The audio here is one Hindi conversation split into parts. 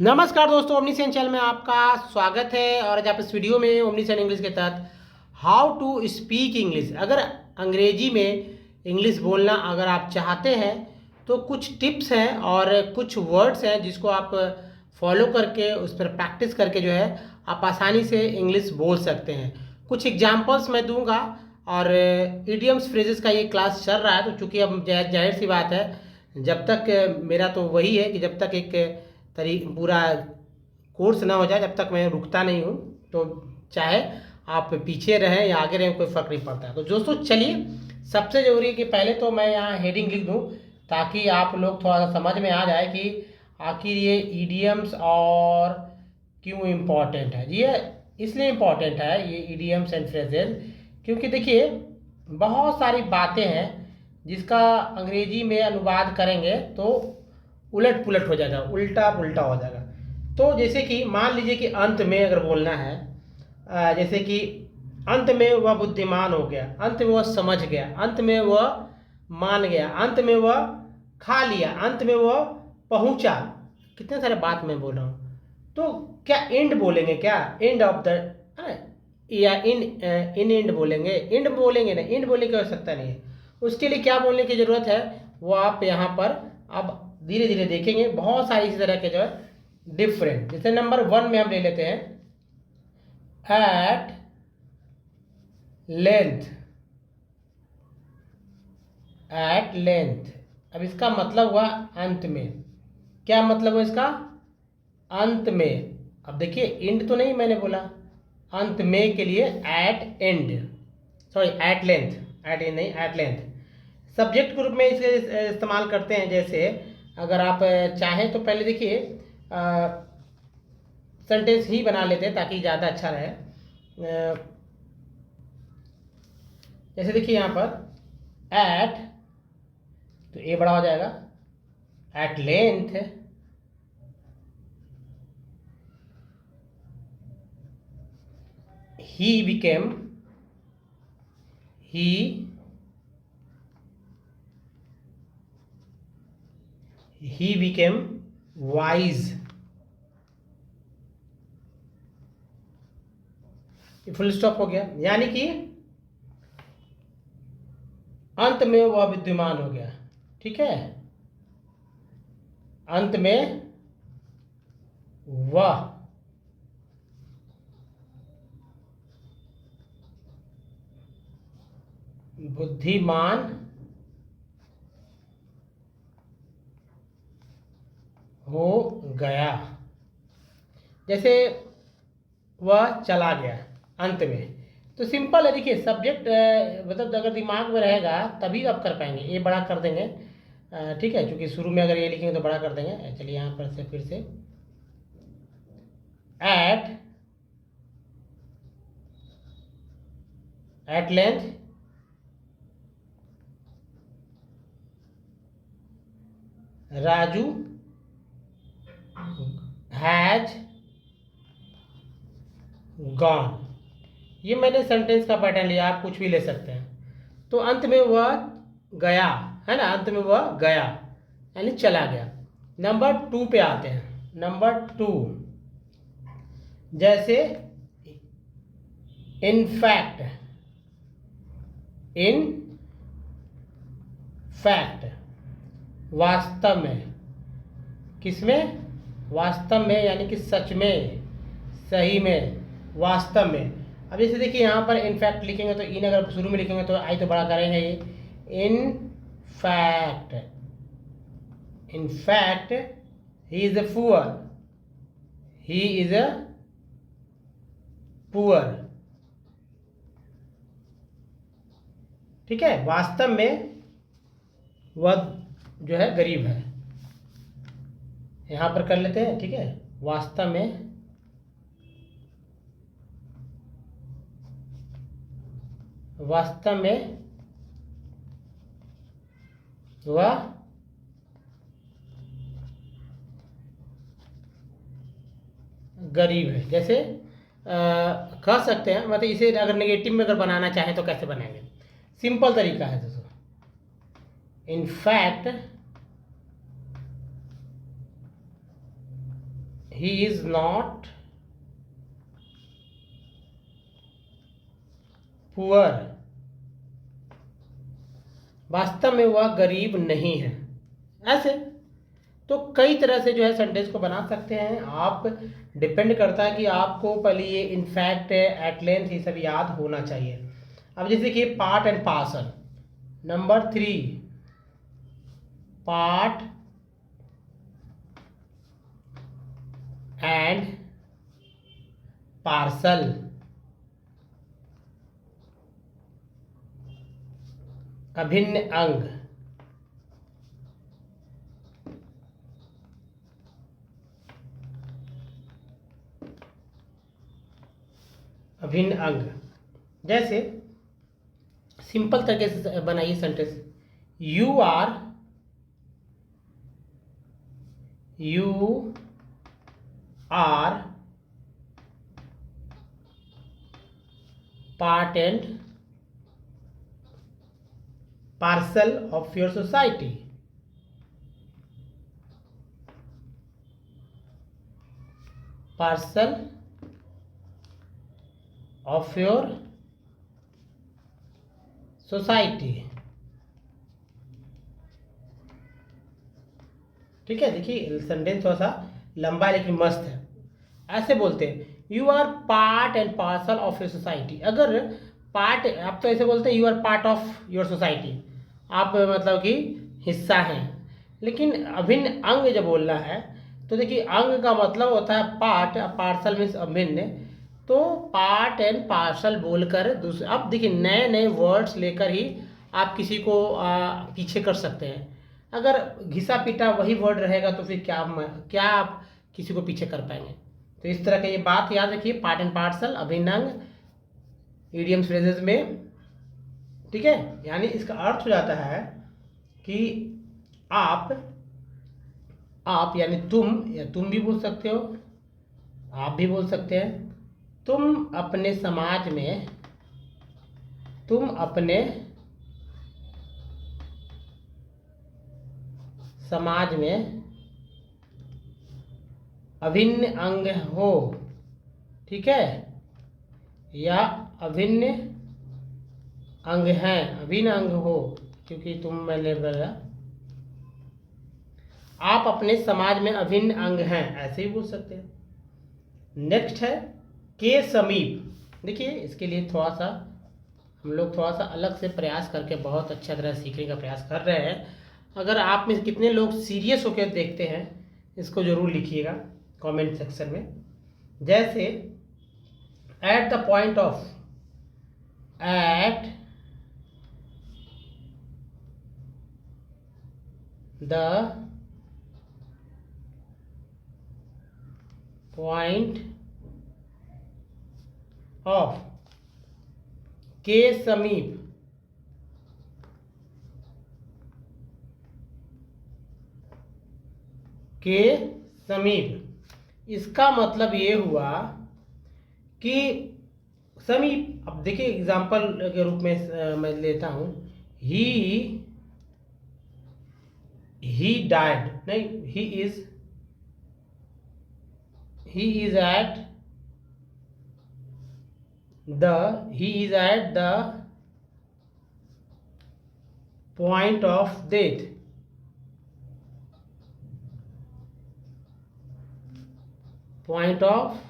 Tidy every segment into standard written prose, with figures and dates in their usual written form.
नमस्कार दोस्तों, ओमनीसेन चैनल में आपका स्वागत है। और आज आप इस वीडियो में ओमनीसेन इंग्लिश के तहत हाउ टू स्पीक इंग्लिश, अगर अंग्रेजी में इंग्लिश बोलना अगर आप चाहते हैं तो कुछ टिप्स हैं और कुछ वर्ड्स हैं जिसको आप फॉलो करके उस पर प्रैक्टिस करके जो है आप आसानी से इंग्लिश बोल सकते हैं। कुछ एग्जांपल्स मैं दूंगा और इडियम्स फ्रेजेस का ये क्लास चल रहा है, तो चूँकि अब जाहिर सी बात है, जब तक मेरा तो वही है कि जब तक एक पूरा कोर्स ना हो जाए तब तक मैं रुकता नहीं हूँ। तो चाहे आप पीछे रहें या आगे रहें, कोई फ़र्क नहीं पड़ता है। तो दोस्तों चलिए, सबसे ज़रूरी है कि पहले तो मैं यहाँ हेडिंग लिख दूँ ताकि आप लोग थोड़ा सा समझ में आ जाए कि आखिर ये ईडियम्स और क्यों इम्पॉर्टेंट है। ये इसलिए इम्पॉर्टेंट है ये ईडियम्स एंड फ्रेजेस, क्योंकि देखिए बहुत सारी बातें हैं जिसका अंग्रेजी में अनुवाद करेंगे तो उलट पुलट हो जाएगा, उल्टा पुल्टा हो जाएगा। तो जैसे कि मान लीजिए कि अंत में अगर बोलना है, जैसे कि अंत में वह बुद्धिमान हो गया, अंत में वह समझ गया, अंत में वह मान गया, अंत में वह खा लिया, अंत में वह पहुंचा। कितने सारे बात मैं बोल रहा हूँ। तो क्या एंड बोलेंगे, क्या एंड ऑफ द, या इन एंड बोलेंगे, एंड बोलेंगे ना, एंड बोलने की आवश्यकता नहीं है। उसके लिए क्या बोलने की ज़रूरत है वो आप यहाँ पर अब धीरे धीरे देखेंगे। बहुत सारी इसी तरह के जो है डिफरेंट, जैसे नंबर 1 में हम ले लेते हैं एट लेंथ। एट लेंथ, अब इसका मतलब हुआ अंत में। क्या मतलब हुआ इसका? अंत में। अब देखिए एंड तो नहीं मैंने बोला, अंत में के लिए at end, sorry at length, at end नहीं एट लेंथ। सब्जेक्ट ग्रुप में इसे इस्तेमाल करते हैं। जैसे अगर आप चाहें तो पहले देखिए सेंटेंस ही बना लेते हैं ताकि ज़्यादा अच्छा रहे। जैसे देखिए यहाँ पर एट, तो ए बड़ा हो जाएगा, at length he became, he became wise। Full stop हो गया, यानी कि अंत में वह विद्यमान हो गया। ठीक है, अंत में वह बुद्धिमान हो गया। जैसे वह चला गया अंत में, तो सिंपल है। देखिए सब्जेक्ट मतलब अगर दिमाग में रहेगा तभी आप कर पाएंगे। ये बड़ा कर देंगे, ठीक है, क्योंकि शुरू में अगर ये लिखेंगे तो बड़ा कर देंगे। चलिए यहाँ पर से फिर से at length Raju has gone. ये मैंने सेंटेंस का पैटर्न लिया, आप कुछ भी ले सकते हैं। तो अंत में वह गया, है ना, अंत में वह गया यानी चला गया। नंबर 2 पे आते हैं। नंबर 2 जैसे इनफैक्ट, इन फैक्ट, वास्तव में। किसमें? वास्तव में, यानी कि सच में, सही में, वास्तव में। अब जैसे देखिए यहाँ पर इनफैक्ट लिखेंगे तो इन अगर शुरू में लिखेंगे तो आई तो बड़ा करेंगे ये। In fact, in fact he is a poor, he is a poor. ठीक है, वास्तव में वह जो है गरीब है। यहां पर कर लेते हैं, ठीक है, वास्तव में वह गरीब है। जैसे कह सकते हैं, मतलब इसे अगर नेगेटिव में अगर बनाना चाहें तो कैसे बनाएंगे? सिंपल तरीका है दोस्तों, in fact he is not poor, वास्तव में वह गरीब नहीं है। ऐसे तो कई तरह से जो है सेंटेंस को बना सकते हैं आप, डिपेंड करता है कि आपको पहले ये इनफैक्ट एट लेंथ ये सब याद होना चाहिए। अब जैसे कि part and parcel, number 3 part and parcel, अभिन्न अंग, अभिन्न अंग। जैसे सिंपल तरीके से बनाइए sentence, you are part and parcel of your society. Parcel of your society. ठीक है, देखिए सेंटेंस थोड़ा सा लंबा है लेकिन मस्त है। ऐसे बोलते हैं you are part and parcel of your society. अगर पार्ट, आप तो ऐसे बोलते हैं you are part of your society, आप मतलब कि हिस्सा हैं। लेकिन अभिन्न अंग जब बोलना है तो देखिए अंग का मतलब होता है पार्ट, पार्सल मीन्स अभिन्न। तो पार्ट एंड पार्सल बोलकर दूसरे, अब देखिए नए नए वर्ड्स लेकर ही आप किसी को पीछे कर सकते हैं। अगर घिसा पीटा वही वर्ड रहेगा तो फिर क्या आप किसी को पीछे कर पाएंगे। तो इस तरह का ये बात याद रखिए, पार्ट एंड पार्सल, अभिन्न अंग, इडियम्स फ्रेजेस में। ठीक है, यानी इसका अर्थ हो जाता है कि आप यानी तुम, या तुम भी बोल सकते हो, आप भी बोल सकते हैं। तुम अपने समाज में, तुम अपने समाज में अभिन्न अंग हो। ठीक है, या अभिन्न अंग हैं, अभिन्न अंग हो, क्योंकि तुम, मैंने बोला आप अपने समाज में अभिन्न अंग हैं, ऐसे ही बोल सकते हैं। नेक्स्ट है के समीप। देखिए इसके लिए थोड़ा सा हम लोग थोड़ा सा अलग से प्रयास करके बहुत अच्छा तरह सीखने का प्रयास कर रहे हैं। अगर आप में कितने लोग सीरियस होकर देखते हैं इसको ज़रूर लिखिएगा कमेंट सेक्शन में। जैसे at the point of, at the point of, के समीप, के समीप। इसका मतलब ये हुआ कि समीप, अब देखिए एग्जाम्पल के रूप में मैं लेता हूं, ही डाइड, नहीं, ही is at the point of death. Point of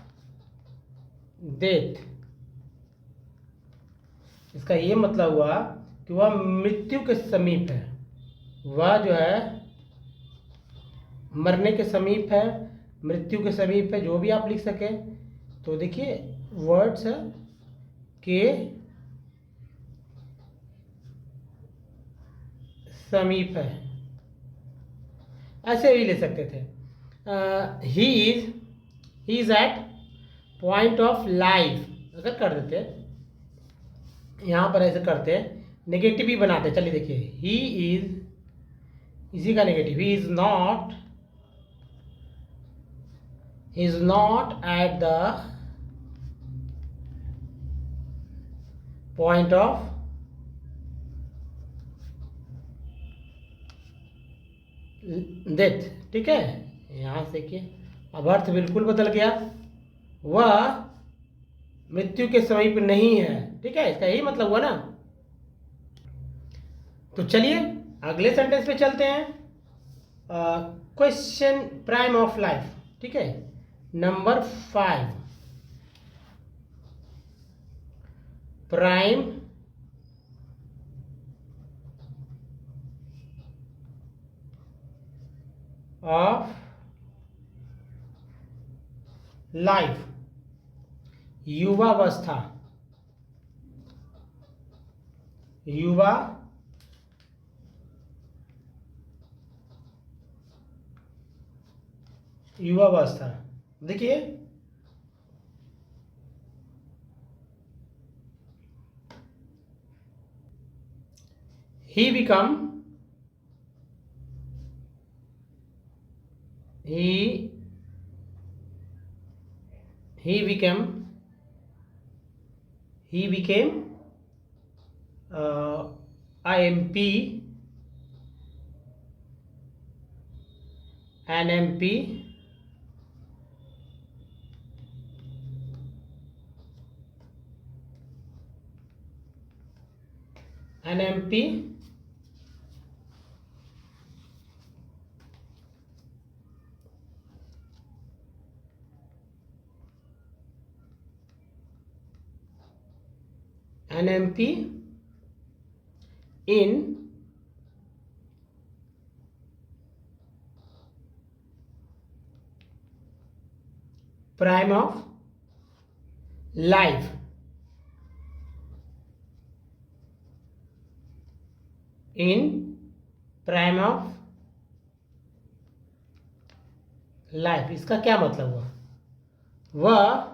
death, इसका ये मतलब हुआ कि वह मृत्यु के समीप है, वह जो है मरने के समीप है, मृत्यु के समीप है, जो भी आप लिख सके। तो देखिए वर्ड्स है के समीप है, ऐसे भी ले सकते थे। He is at point of life अगर कर देते, यहाँ पर ऐसे करते नेगेटिव ही बनाते। चलिए देखिए, ही इज, इसी का negative, he is not at the point of death. ठीक है, यहाँ से देखिए अब अर्थ बिल्कुल बदल गया, वह मृत्यु के समीप नहीं है। ठीक है, इसका यही मतलब हुआ ना। तो चलिए अगले सेंटेंस पे चलते हैं। Question prime of life. ठीक है, नंबर 5, प्राइम ऑफ लाइफ, युवावस्था, युवावस्था। देखिए he become he became a MP, an MP in prime of life, in prime of life. इसका क्या मतलब हुआ? वह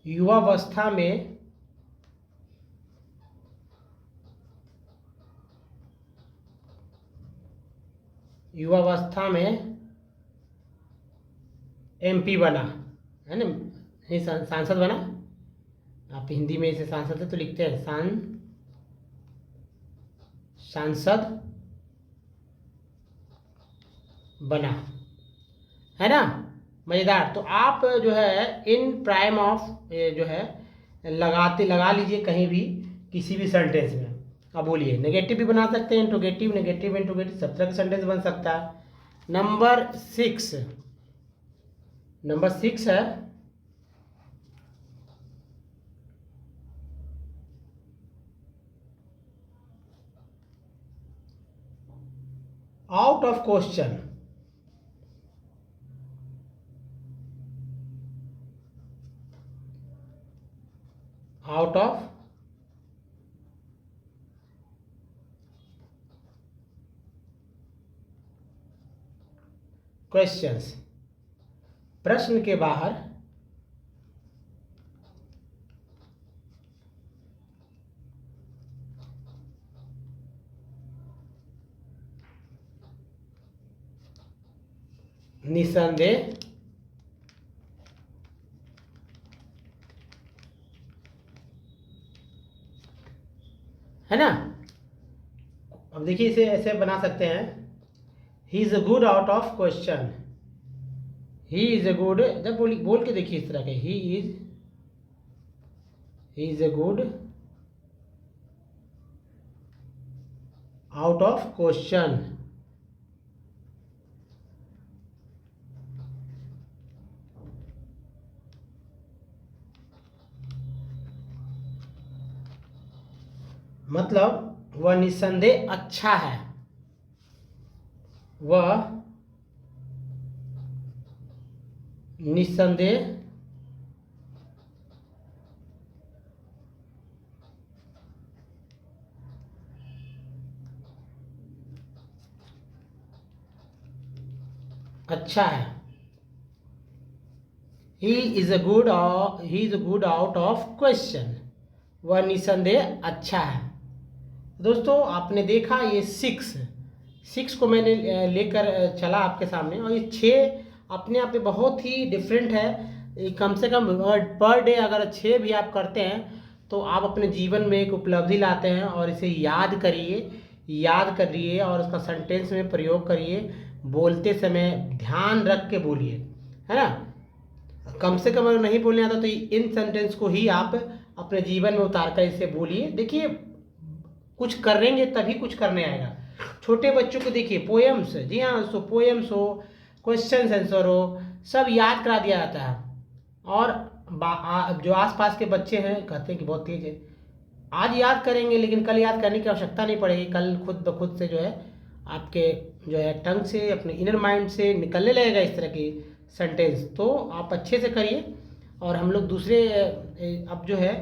युवावस्था में MP बना, है ना, नहीं सांसद बना। आप हिंदी में इसे सांसद है तो लिखते हैं सांसद बना, है ना, मज़ेदार। तो आप जो है इन प्राइम ऑफ जो है लगा लीजिए कहीं भी, किसी भी सेंटेंस में। अब बोलिए, नेगेटिव भी बना सकते हैं, इंट्रोगेटिव, नेगेटिव इंट्रोगेटिव, सब तरह का सेंटेंस बन सकता है। नंबर 6 है out of question. Out of questions, प्रश्न के बाहर। निसंदेह है ना। अब देखिए इसे ऐसे बना सकते हैं, he is good out of question. He is a good, जब बोल के देखिए इस तरह के, he is a good out of question. मतलब वह निस्संदेह अच्छा है, वह निस्संदेह अच्छा है। He is a good out of question, वह निस्संदेह अच्छा है। दोस्तों आपने देखा ये 6 को मैंने लेकर चला आपके सामने, और ये 6 अपने आप में बहुत ही डिफरेंट है। कम से कम पर डे अगर 6 भी आप करते हैं तो आप अपने जीवन में एक उपलब्धि लाते हैं, और इसे याद करिए और उसका सेंटेंस में प्रयोग करिए। बोलते समय ध्यान रख के बोलिए, है ना। कम से कम अगर नहीं बोलने आता तो इन सेंटेंस को ही आप अपने जीवन में उतार कर इसे बोलिए। देखिए, कुछ करेंगे तभी कुछ करने आएगा। छोटे बच्चों को देखिए, पोएम्स, जी हाँ दोस्तों, पोएम्स हो, क्वेश्चन आंसर हो, सब याद करा दिया जाता है। और जो आसपास के बच्चे हैं कहते हैं कि बहुत तेज है, आज याद करेंगे लेकिन कल याद करने की आवश्यकता नहीं पड़ेगी। कल खुद ब खुद से जो है आपके जो है टंग से, अपने इनर माइंड से निकलने लगेगा इस तरह की सेंटेंस। तो आप अच्छे से करिए। और हम लोग दूसरे अब जो है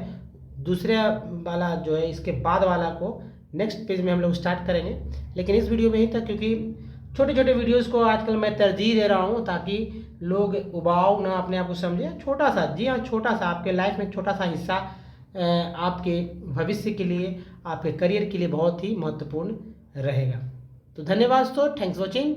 दूसरे वाला जो है इसके बाद वाला को नेक्स्ट पेज में हम लोग स्टार्ट करेंगे। लेकिन इस वीडियो में ही था, क्योंकि छोटे छोटे वीडियोस को आजकल मैं तरजीह दे रहा हूँ ताकि लोग उबाऊ ना अपने आप को समझे। छोटा सा, जी हाँ छोटा सा, आपके लाइफ में छोटा सा हिस्सा आपके भविष्य के लिए, आपके करियर के लिए बहुत ही महत्वपूर्ण रहेगा। तो धन्यवाद दोस्तों, थैंक्स वॉचिंग।